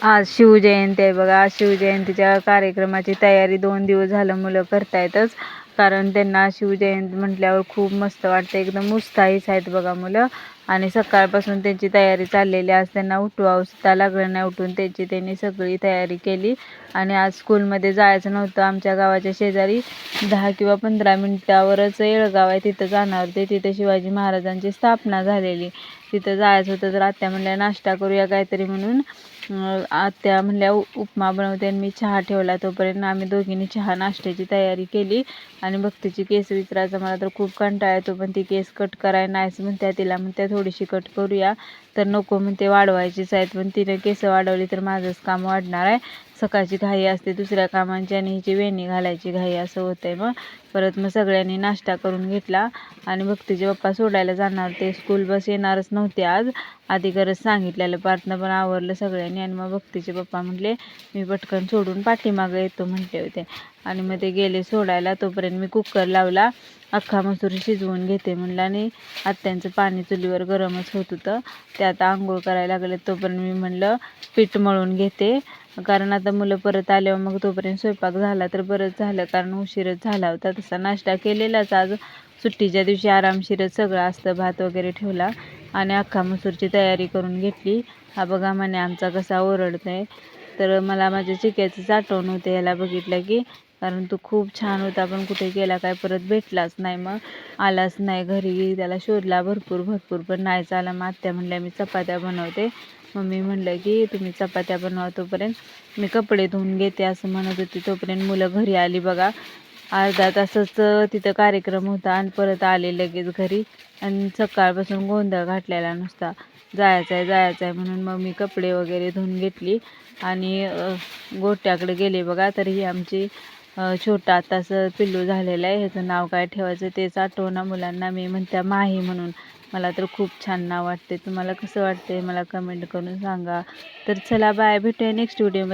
आज शिवजयंती आहे बघा. आज शिवजयंतीच्या कार्यक्रमाची तयारी 2 दिवस झालं मुलं करतायतच. कारण त्यांना शिवजयंती म्हटल्यावर खूप मस्त वाटतं. एकदम उत्साहीच आहेत बघा मुलं. आणि सकाळपासून त्यांची तयारी चाललेली. आज त्यांना उठवावं सुद्धा लागलं नाही. उठून त्यांनी सगळी तयारी केली. आणि आज स्कूलमध्ये जायचं नव्हतं. आमच्या गावाच्या शेजारी 10 किंवा 15 मिनिटावरच येळगाव आहे, तिथं जाणार होते. तिथं शिवाजी महाराजांची स्थापना झालेली. तिथं जायचं होतं. तर आत्या म्हणल्या नाश्ता करूया काहीतरी म्हणून आत्या म्हणल्या उपमा बनवते आणि मी चहा ठेवला. तोपर्यंत आम्ही दोघींनी चहा नाश्त्याची तयारी केली. आणि भक्तीची केस विचारायचा मला तर खूप कंटाळा येतो, पण ती केस कट करायला नाहीच म्हणत्या. तिला म्हणत्या थोडीशी कट करूया, तर नको म्हणते वाढवायचीच आहेत. पण तिने केस वाढवली तर माझंच काम वाढणार आहे. सकाळची घाई असते दुसऱ्या कामांची आणि हिची वेणी घालायची घाई, असं होतंय. मग सगळ्यांनी नाश्ता करून घेतला. आणि भक्तीचे पप्पा सोडायला जाणार होते. स्कूल बस येणारच नव्हती आज, आधी गरज सांगितलेलं. पार्थनं पण आवरलं सगळ्यांनी. आणि मग भक्तीचे पप्पा म्हटले मी पटकन सोडून पाठीमागं येतो म्हटले होते. आणि मग ते गेले सोडायला. तोपर्यंत मी कुकर लावला. अख्खा मसूर शिजवून घेते म्हणलं. आणि आत्यांचं पाणी चुलीवर गरमच होत होतं. ते आता आंघोळ करायला लागले. तोपर्यंत मी म्हणलं पीठ मळून घेते, कारण आता मुलं परत आल्यावर मग तोपर्यंत स्वयंपाक झाला तर बरंच झालं, कारण उशीरच झाला होता. तसा नाश्ता केलेलाच आज. सुट्टीच्या दिवशी आरामशीरच सगळं असतं. भात वगैरे ठेवला आणि अख्खा मसूरची तयारी करून घेतली. हा बघा म्हणे आमचा कसा ओरडतोय. तर मला माझ्या चिक्याचंच आठवण होते याला बघितलं की, कारण तो खूप छान होता. पण कुठे गेला काय परत भेटलाच नाही. मग आलाच नाही घरी. त्याला शोधला भरपूर पण नाहीच आला. मग आत्या म्हणल्या मी चपात्या बनवते. मम्मी म्हणलं की तुम्ही चपात्या बनवा, तोपर्यंत मी कपडे धुवून घेते असं म्हणत होती. तोपर्यंत मुलं घरी आली बघा. अर्धा तासच तिथं कार्यक्रम होता आणि परत आले लगेच घरी. आणि सकाळपासून गोंधळ घातलेला नुसता, जायचं आहे म्हणून. मग मी कपडे वगैरे धुवून घेतली आणि गोट्याकडे गेले बघा. तर ही आमची छोटा आताचं पिल्लू झालेलं आहे. ह्याचं नाव काय ठेवायचं तेच आठवना मुलांना. मी म्हणत्या माही म्हणून. मला तर खूप छान नाव वाटते. तुम्हाला कसं वाटते मला कमेंट करून सांगा. तर चला बाय, भेटूया नेक्स्ट व्हिडिओमध्ये.